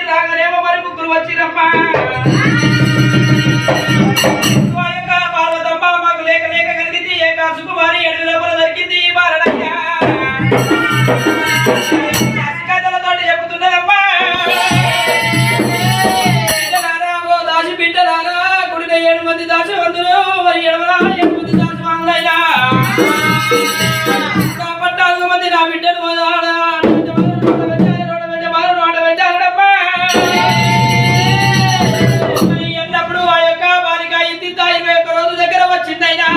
రాగనేమో మరి ముగ్గురు వచ్చిరమ్మా పార్వతమ్మ మాకు లేక లేక కలిగింది ఏకా సుకుమారి ఎడుగు లోపల దొరికింది బాలనయ్యా కథలతో చెబుతున్నదమ్మా దాసి బిడ్డలారా గుడిలో 7 మంది దాసవంతులు మరి 7 మంది దాసవాళ్ళైనా 14 మంది నా బిడ్డలు ఎన్నప్పుడు ఆ యొక్క బాలిక ఇంత 21 రోజు దగ్గర వచ్చిందైనా